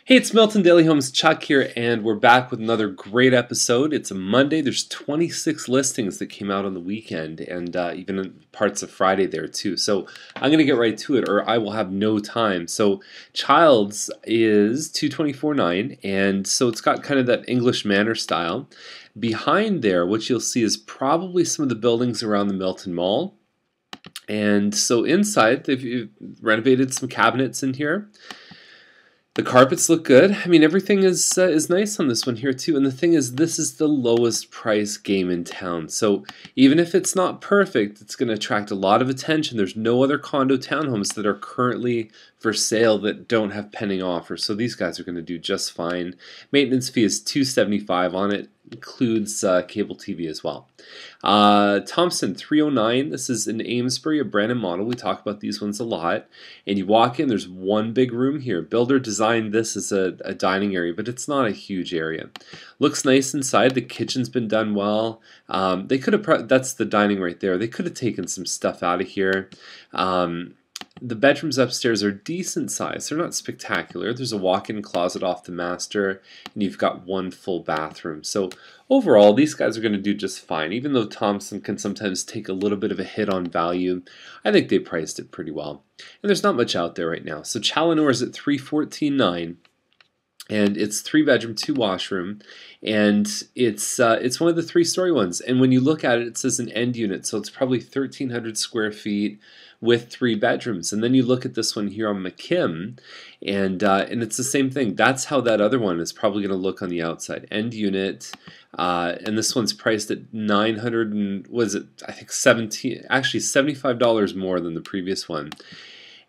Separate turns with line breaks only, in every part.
Hey, it's Milton Daily Homes Chuck here, and we're back with another great episode. It's a Monday. There's 26 listings that came out on the weekend, and even parts of Friday there too. So I'm going to get right to it, or I will have no time. So Child's is 224.9, and so it's got kind of that English manor style. Behind there, what you'll see is probably some of the buildings around the Milton Mall. And so inside, they've renovated some cabinets in here. The carpets look good. I mean, everything is nice on this one here too. And the thing is, this is the lowest price game in town. So even if it's not perfect, it's going to attract a lot of attention. There's no other condo townhomes that are currently for sale that don't have pending offers. So these guys are going to do just fine. Maintenance fee is $275 on it. Includes cable TV as well. Thompson 309. This is in Amesbury, a brand new model. We talk about these ones a lot. And you walk in, there's one big room here. Builder designed this as a dining area, but it's not a huge area. Looks nice inside. The kitchen's been done well. They could have. That's the dining right there. They could have taken some stuff out of here. The bedrooms upstairs are decent size. They're not spectacular. There's a walk-in closet off the master, and you've got one full bathroom. So overall, these guys are going to do just fine. Even though Thompson can sometimes take a little bit of a hit on value, I think they priced it pretty well. And there's not much out there right now. So Challenor is at $314.9. And it's 3-bedroom, 2-washroom, and it's one of the 3-story ones. And when you look at it, it says an end unit, so it's probably 1,300 square feet with 3 bedrooms. And then you look at this one here on McKim, and it's the same thing. That's how that other one is probably going to look on the outside. End unit, and this one's priced at $900 and was it? I think $75 more than the previous one.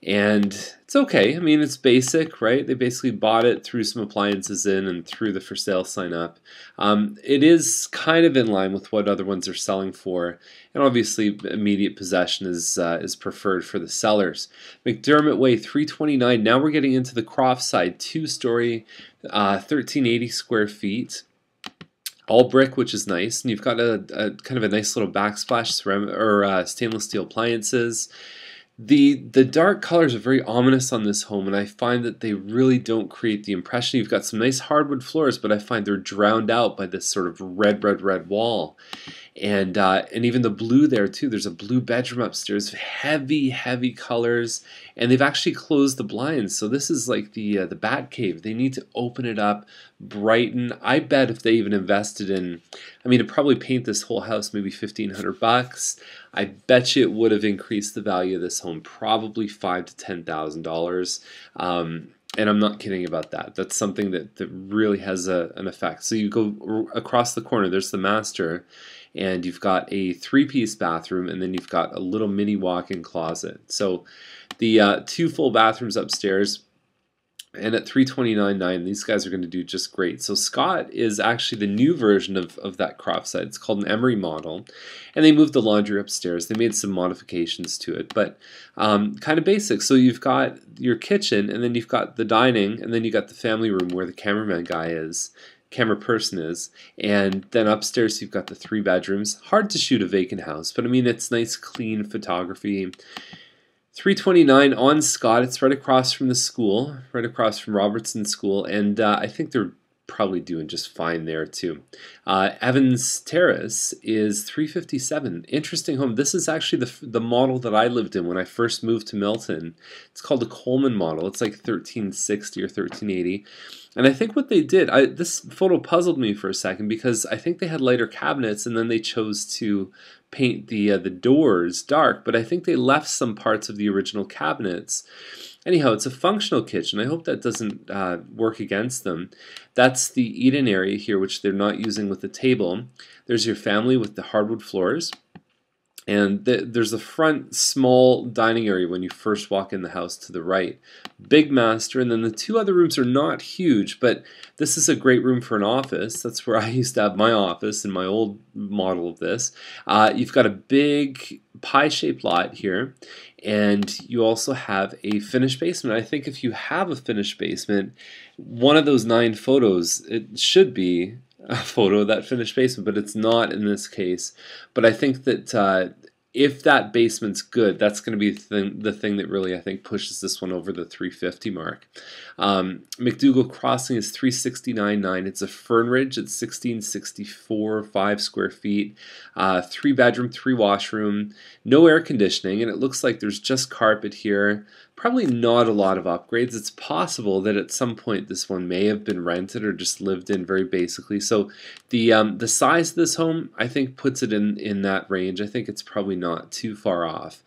And it's okay. I mean, it's basic, right? They basically bought it, threw some appliances in, and threw the for sale sign up. It is kind of in line with what other ones are selling for, and obviously immediate possession is preferred for the sellers. McDermott Way 329. Now we're getting into the Croft side, 2-story, 1,380 square feet. All brick, which is nice, and you've got a kind of a nice little backsplash ceramic or stainless steel appliances. The dark colors are very ominous on this home, and I find that they really don't create the impression. You've got some nice hardwood floors, but I find they're drowned out by this sort of red wall. And even the blue there too. There's a blue bedroom upstairs, heavy colors, and they've actually closed the blinds. So this is like the bat cave. They need to open it up, brighten. I bet if they even invested in, I mean, to probably paint this whole house maybe $1,500. I bet you it would have increased the value of this home probably $5,000 to $10,000. And I'm not kidding about that. That's something that really has an effect. So you go across the corner, there's the master, and you've got a 3-piece bathroom, and then you've got a little mini walk-in closet. So the 2 full bathrooms upstairs, and at $329.9, these guys are going to do just great. So Scott is actually the new version of that Croft side. It's called an Emery model, and they moved the laundry upstairs. They made some modifications to it, but kind of basic. So you've got your kitchen, and then you've got the dining, and then you got the family room where the camera person is, and then upstairs you've got the 3 bedrooms. Hard to shoot a vacant house, but I mean, it's nice clean photography. $329 on Scott. It's right across from the school, right across from Robertson School, and I think they're probably doing just fine there too. Evans Terrace is $357. Interesting home. This is actually the model that I lived in when I first moved to Milton. It's called a Coleman model. It's like 1360 or 1380. And I think what they did, this photo puzzled me for a second because I think they had lighter cabinets and then they chose to paint the doors dark, but I think they left some parts of the original cabinets. Anyhow, it's a functional kitchen. I hope that doesn't work against them. That's the eat-in area here, which they're not using with the table. There's your family with the hardwood floors. And there's a front small dining area when you first walk in the house to the right. Big master, and then the 2 other rooms are not huge, but this is a great room for an office. That's where I used to have my office in my old model of this. You've got a big pie-shaped lot here, and you also have a finished basement. I think if you have a finished basement, one of those 9 photos, it should be a photo of that finished basement, but it's not in this case. But I think that if that basement's good, that's going to be the thing that really, I think, pushes this one over the 350 mark. McDougall Crossing is 369.9. It's a Fern Ridge. It's 1664, 5 square feet, 3 bedroom, 3 washroom, no air conditioning, and it looks like there's just carpet here. Probably not a lot of upgrades. It's possible that at some point this one may have been rented or just lived in very basically. So the size of this home, I think, puts it in that range. I think it's probably not too far off.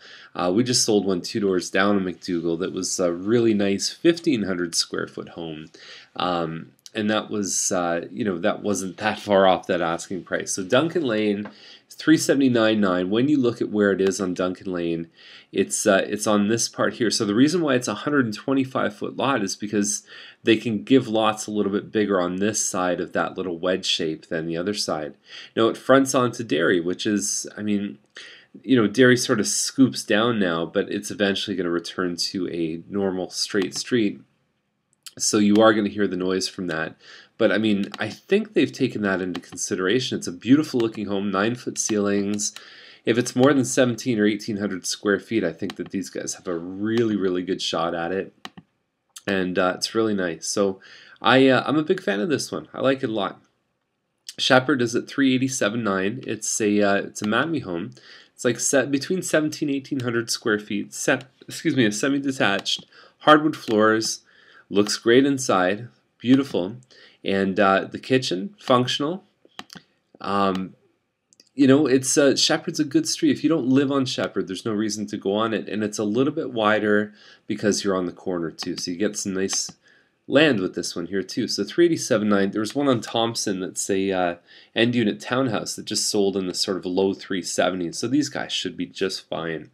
We just sold one 2 doors down in McDougall that was a really nice 1,500 square foot home. And that was, that wasn't that far off that asking price. So Duncan Lane, 379.9. When you look at where it is on Duncan Lane, it's on this part here. So the reason why it's a 125-foot lot is because they can give lots a little bit bigger on this side of that little wedge shape than the other side. Now it fronts onto Derry, which is, I mean, Derry sort of scoops down now, but it's eventually going to return to a normal straight street. So you are going to hear the noise from that. But I mean, I think they've taken that into consideration. It's a beautiful looking home, 9-foot ceilings. If it's more than 17 or 1,800 square feet, I think that these guys have a really, really good shot at it. And it's really nice. So I'm a big fan of this one. I like it a lot. Shepherd is at 387.9. It's a Matme home. It's like set between 17 and 1,800 square feet. A semi-detached, hardwood floors. Looks great inside, beautiful, and the kitchen, functional. It's Shepherd's a good street. If you don't live on Shepherd, there's no reason to go on it, and it's a little bit wider because you're on the corner too, so you get some nice land with this one here too. So 387.9. There's one on Thompson that's a end unit townhouse that just sold in the sort of low 370s, so these guys should be just fine.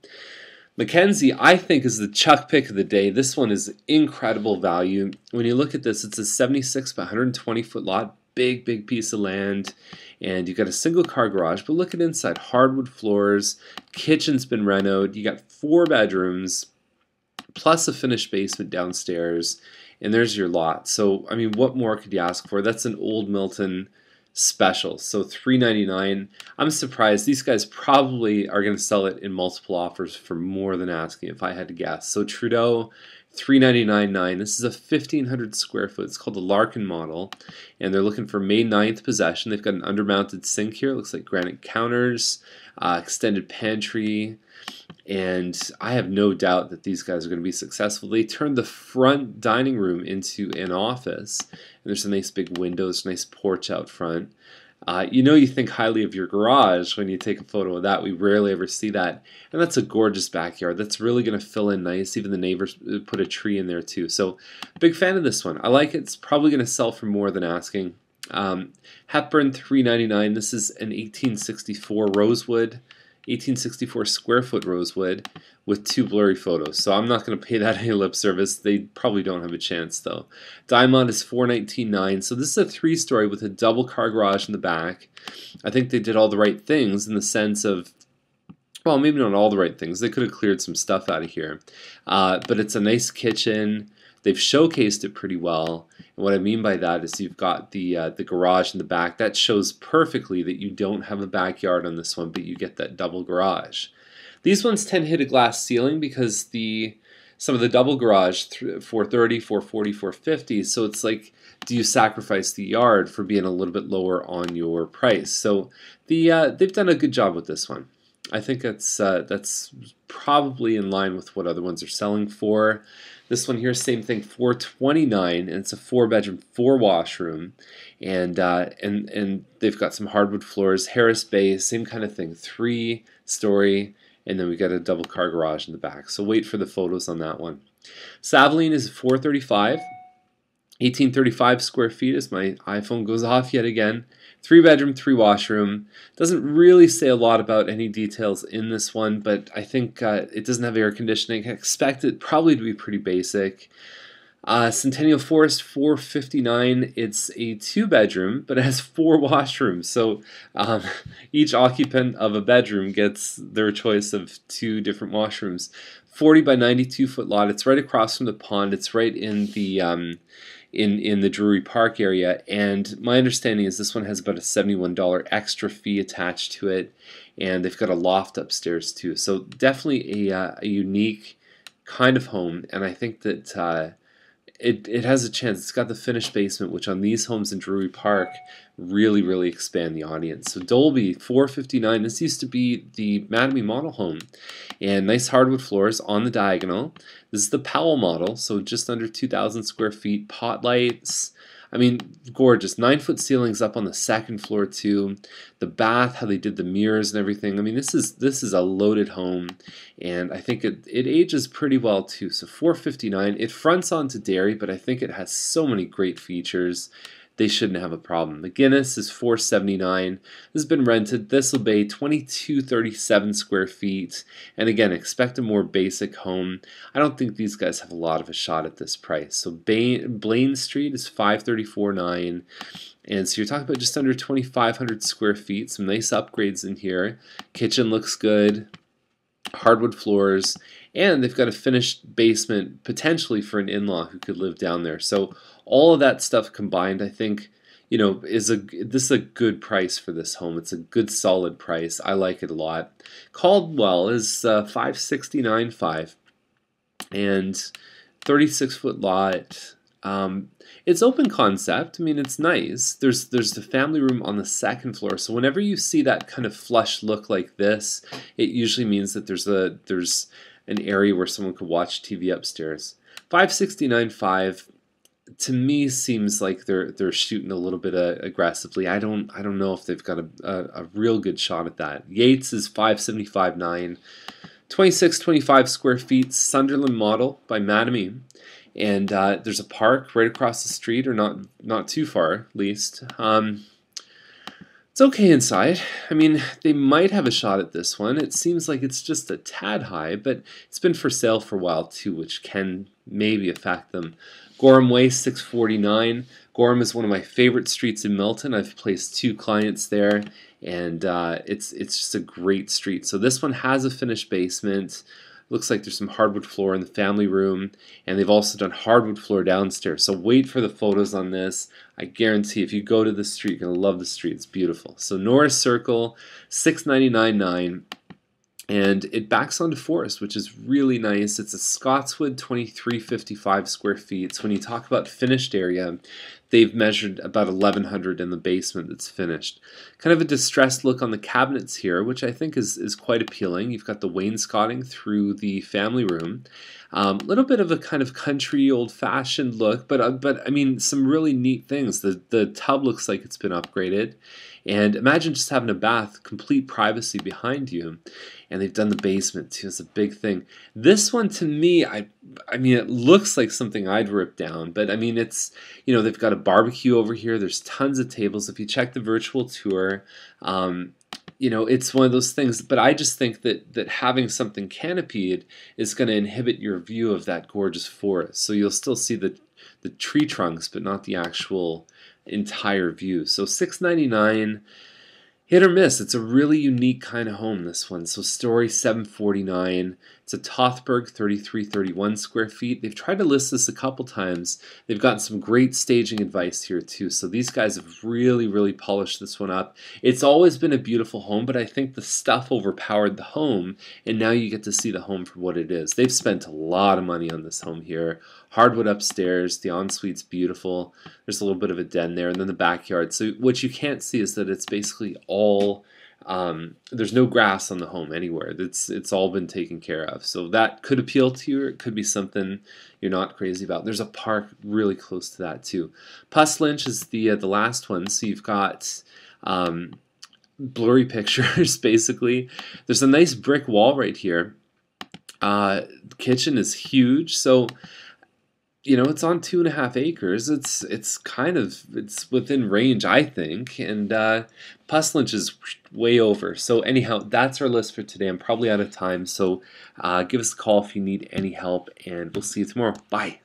Mackenzie, I think, is the Chuck pick of the day. This one is incredible value. When you look at this, it's a 76 by 120-foot lot, big piece of land, and you got a single car garage. But look at inside, hardwood floors, kitchen's been renoed. You got 4 bedrooms, plus a finished basement downstairs, and there's your lot. So, I mean, what more could you ask for? That's an old Milton special. So $399. I'm surprised. These guys probably are going to sell it in multiple offers for more than asking, if I had to guess. So Trudeau, $399.9. This is a 1,500 square foot. It's called the Larkin model, and they're looking for May 9th possession. They've got an undermounted sink here. It looks like granite counters, extended pantry, and I have no doubt that these guys are going to be successful. They turned the front dining room into an office, and there's some nice big windows, nice porch out front. You think highly of your garage when you take a photo of that. We rarely ever see that, and that's a gorgeous backyard. That's really going to fill in nice. Even the neighbors put a tree in there too. So, big fan of this one. I like it. It's probably going to sell for more than asking. Hepburn, $399. This is an 1864 rosewood. 1864 square foot rosewood with 2 blurry photos. So I'm not going to pay that any lip service. They probably don't have a chance though. Diamond is $419.9. So this is a 3-story with a double car garage in the back. I think they did all the right things in the sense of, well, maybe not all the right things. They could have cleared some stuff out of here. But it's a nice kitchen. They've showcased it pretty well. And what I mean by that is you've got the garage in the back. That shows perfectly that you don't have a backyard on this one, but you get that double garage. These ones tend to hit a glass ceiling because some of the double garage, 430, 440, 450. So it's like, do you sacrifice the yard for being a little bit lower on your price? So they've done a good job with this one. I think that's probably in line with what other ones are selling for. This one here, same thing, $429, and it's a 4-bedroom, 4-washroom, and they've got some hardwood floors, Harris Bay, same kind of thing, 3-story, and then we got a double car garage in the back. So wait for the photos on that one. Savaline is $435, 1835 square feet as my iPhone goes off yet again. 3-bedroom, 3-washroom. Doesn't really say a lot about any details in this one, but I think it doesn't have air conditioning. I expect it probably to be pretty basic. Centennial Forest, $459. It's a 2-bedroom, but it has 4 washrooms. So each occupant of a bedroom gets their choice of 2 different washrooms. 40 by 92 foot lot. It's right across from the pond. It's right in the in the Drury Park area, and my understanding is this one has about a $71 extra fee attached to it, and they've got a loft upstairs too. So definitely a unique kind of home, and I think that it has a chance. It's got the finished basement, which on these homes in Drury Park really expand the audience. So Dolby, $459. This used to be the Mattamy model home, and nice hardwood floors on the diagonal. This is the Powell model, so just under 2,000 square feet. Pot lights. I mean, gorgeous. 9-foot ceilings up on the second floor too. The bath, how they did the mirrors and everything. I mean, this is a loaded home, and I think it ages pretty well too. So $459. It fronts onto Derry, but I think it has so many great features. They shouldn't have a problem. McGinnis is $479. This has been rented. This will be 2,237 square feet. And again, expect a more basic home. I don't think these guys have a lot of a shot at this price. So Blaine Street is $534.9. And so you're talking about just under 2,500 square feet. Some nice upgrades in here. Kitchen looks good. Hardwood floors. And they've got a finished basement potentially for an in-law who could live down there. So all of that stuff combined, I think, this is a good price for this home. It's a good solid price. I like it a lot. Caldwell is $569.5 and 36-foot lot. It's open concept. I mean, it's nice. There's the family room on the second floor. So whenever you see that kind of flush look like this, it usually means that there's an area where someone could watch TV upstairs. $569.5 to me seems like they're shooting a little bit aggressively. I don't know if they've got a real good shot at that. Yates is $575.9, 2625 square feet, Sunderland model by Mattamy, and there's a park right across the street, or not too far at least. It's okay inside. I mean, they might have a shot at this one. It seems like it's just a tad high, but it's been for sale for a while too, which can maybe affect them. Gorham Way, $649. Gorham is one of my favorite streets in Milton. I've placed 2 clients there, and it's just a great street. So this one has a finished basement. Looks like there's some hardwood floor in the family room, and they've also done hardwood floor downstairs. So wait for the photos on this. I guarantee if you go to the street, you're going to love the street. It's beautiful. So Norris Circle, $699.9, and it backs onto Forest, which is really nice. It's a Scotswood, 2,355 square feet. So when you talk about finished area, they've measured about 1,100 in the basement that's finished. Kind of a distressed look on the cabinets here, which I think is quite appealing. You've got the wainscoting through the family room. A little bit of a kind of country, old-fashioned look, but I mean, some really neat things. The tub looks like it's been upgraded. And imagine just having a bath, complete privacy behind you. And they've done the basement too. It's a big thing. This one, to me, I mean, it looks like something I'd rip down. But I mean, it's, they've got a barbecue over here. There's tons of tables. If you check the virtual tour, it's one of those things. But I just think that having something canopied is going to inhibit your view of that gorgeous forest. So you'll still see the tree trunks, but not the actual entire view. So $699, hit or miss. It's a really unique kind of home, this one. So Story, $749. It's a Tothberg, 3,331 square feet. They've tried to list this a couple times. They've gotten some great staging advice here too. So these guys have really polished this one up. It's always been a beautiful home, but I think the stuff overpowered the home, and now you get to see the home for what it is. They've spent a lot of money on this home here. Hardwood upstairs. The ensuite's beautiful. There's a little bit of a den there, and then the backyard. So what you can't see is that it's basically all there's no grass on the home anywhere. It's all been taken care of. So that could appeal to you, or it could be something you're not crazy about. There's a park really close to that too. Puss Lynch is the last one. So you've got blurry pictures basically. There's a nice brick wall right here. The kitchen is huge. So it's on 2.5 acres. It's within range, I think, and Puss Lynch is way over. So anyhow, that's our list for today. I'm probably out of time, so give us a call if you need any help, and we'll see you tomorrow. Bye.